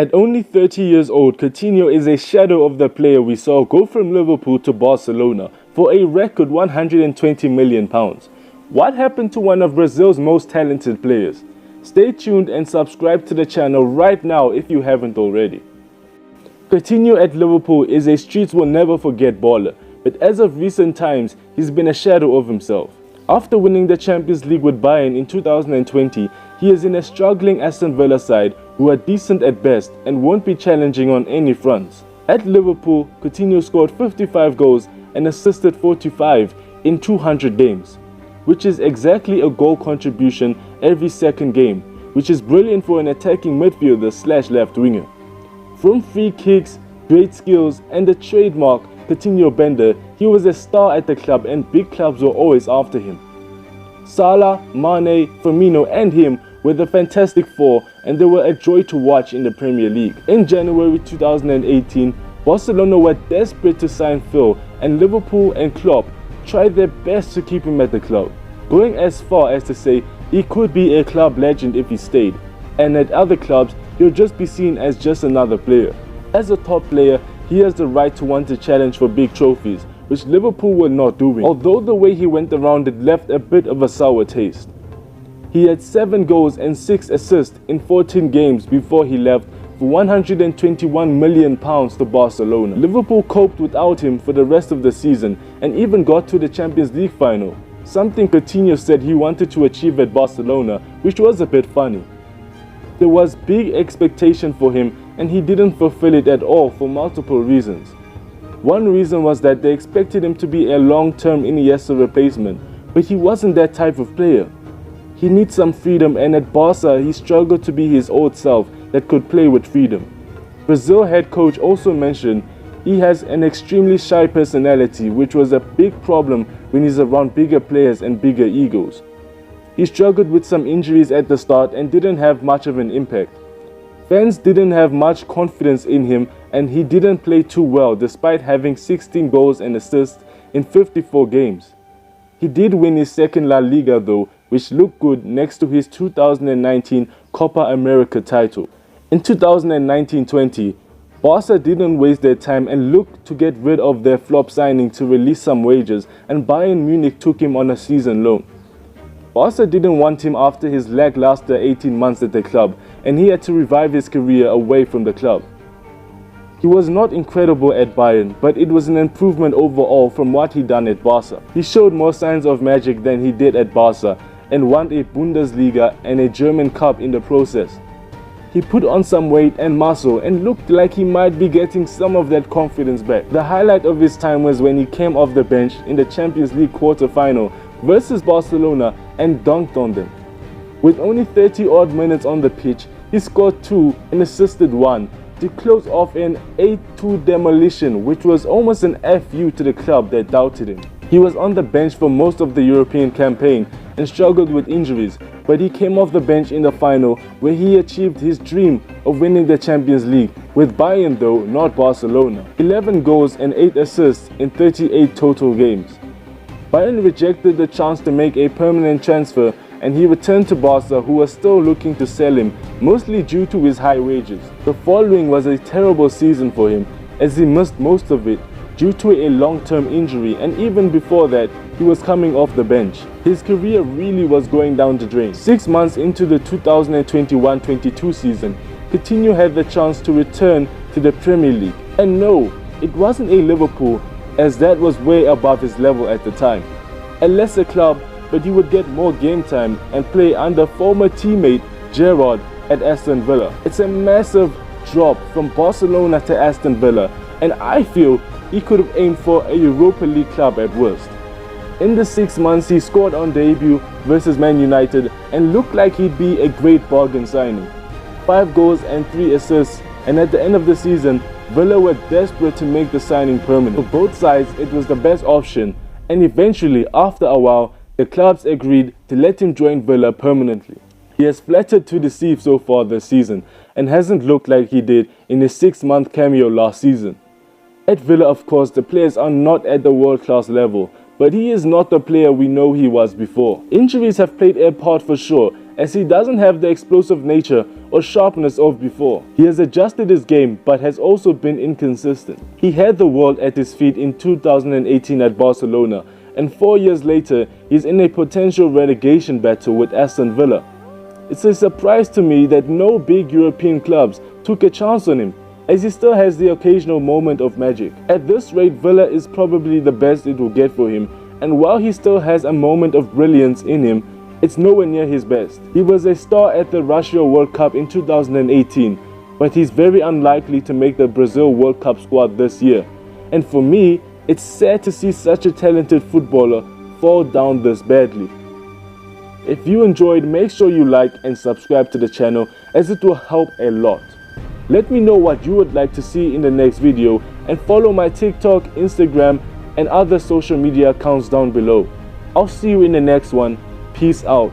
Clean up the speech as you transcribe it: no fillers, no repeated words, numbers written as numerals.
At only 30 years old, Coutinho is a shadow of the player we saw go from Liverpool to Barcelona for a record £120 million. What happened to one of Brazil's most talented players? Stay tuned and subscribe to the channel right now if you haven't already. Coutinho at Liverpool is a streets will never forget baller, but as of recent times, he's been a shadow of himself. After winning the Champions League with Bayern in 2020, he is in a struggling Aston Villa side who are decent at best and won't be challenging on any fronts. At Liverpool, Coutinho scored 55 goals and assisted 45 in 200 games, which is exactly a goal contribution every second game, which is brilliant for an attacking midfielder / left winger. From free kicks, great skills and the trademark Coutinho bender, he was a star at the club and big clubs were always after him. Salah, Mane, Firmino and him were the Fantastic Four and they were a joy to watch in the Premier League. In January 2018, Barcelona were desperate to sign Phil and Liverpool and Klopp tried their best to keep him at the club, going as far as to say he could be a club legend if he stayed, and at other clubs he'll just be seen as just another player. As a top player, he has the right to want to challenge for big trophies, which Liverpool were not doing, although the way he went around it left a bit of a sour taste. He had 7 goals and 6 assists in 14 games before he left for £121 million to Barcelona. Liverpool coped without him for the rest of the season and even got to the Champions League final, something Coutinho said he wanted to achieve at Barcelona, which was a bit funny. There was big expectation for him and he didn't fulfill it at all for multiple reasons. One reason was that they expected him to be a long-term Iniesta replacement, but he wasn't that type of player. He needs some freedom and at Barca he struggled to be his old self that could play with freedom. Brazil head coach also mentioned he has an extremely shy personality, which was a big problem when he's around bigger players and bigger egos. He struggled with some injuries at the start and didn't have much of an impact. Fans didn't have much confidence in him and he didn't play too well despite having 16 goals and assists in 54 games. He did win his second La Liga though, which looked good next to his 2019 Copa America title. In 2019-20, Barca didn't waste their time and looked to get rid of their flop signing to release some wages, and Bayern Munich took him on a season loan. Barca didn't want him after his lackluster 18 months at the club and he had to revive his career away from the club. He was not incredible at Bayern, but it was an improvement overall from what he'd done at Barca. He showed more signs of magic than he did at Barca and won a Bundesliga and a German Cup in the process. He put on some weight and muscle and looked like he might be getting some of that confidence back. The highlight of his time was when he came off the bench in the Champions League quarter-final versus Barcelona and dunked on them. With only 30 odd minutes on the pitch, he scored 2 and assisted 1 to close off an 8-2 demolition, which was almost an FU to the club that doubted him. He was on the bench for most of the European campaign and struggled with injuries, but he came off the bench in the final where he achieved his dream of winning the Champions League, with Bayern though, not Barcelona. 11 goals and 8 assists in 38 total games. Bayern rejected the chance to make a permanent transfer and he returned to Barca, who was still looking to sell him, mostly due to his high wages. The following was a terrible season for him as he missed most of it due to a long-term injury, and even before that he was coming off the bench. His career really was going down the drain. 6 months into the 2021-22 season, Coutinho had the chance to return to the Premier League. And no, it wasn't a Liverpool, as that was way above his level at the time. A lesser club, but he would get more game time and play under former teammate Gerrard at Aston Villa. It's a massive drop from Barcelona to Aston Villa, and I feel he could have aimed for a Europa League club at worst. In the 6 months he scored on debut versus Man United and looked like he'd be a great bargain signing. 5 goals and 3 assists, and at the end of the season Villa were desperate to make the signing permanent. For both sides it was the best option, and eventually after a while the clubs agreed to let him join Villa permanently. He has flattered to deceive so far this season and hasn't looked like he did in his 6-month cameo last season. At Villa, of course, the players are not at the world-class level, but he is not the player we know he was before. Injuries have played a part for sure, as he doesn't have the explosive nature or sharpness of before. He has adjusted his game but has also been inconsistent. He had the world at his feet in 2018 at Barcelona, and 4 years later he's in a potential relegation battle with Aston Villa. It's a surprise to me that no big European clubs took a chance on him, as he still has the occasional moment of magic. At this rate, Villa is probably the best it will get for him, and while he still has a moment of brilliance in him, it's nowhere near his best. He was a star at the Russia World Cup in 2018, but he's very unlikely to make the Brazil World Cup squad this year. And for me, it's sad to see such a talented footballer fall down this badly. If you enjoyed, make sure you like and subscribe to the channel, as it will help a lot. Let me know what you would like to see in the next video, and follow my TikTok, Instagram and other social media accounts down below. I'll see you in the next one. Peace out.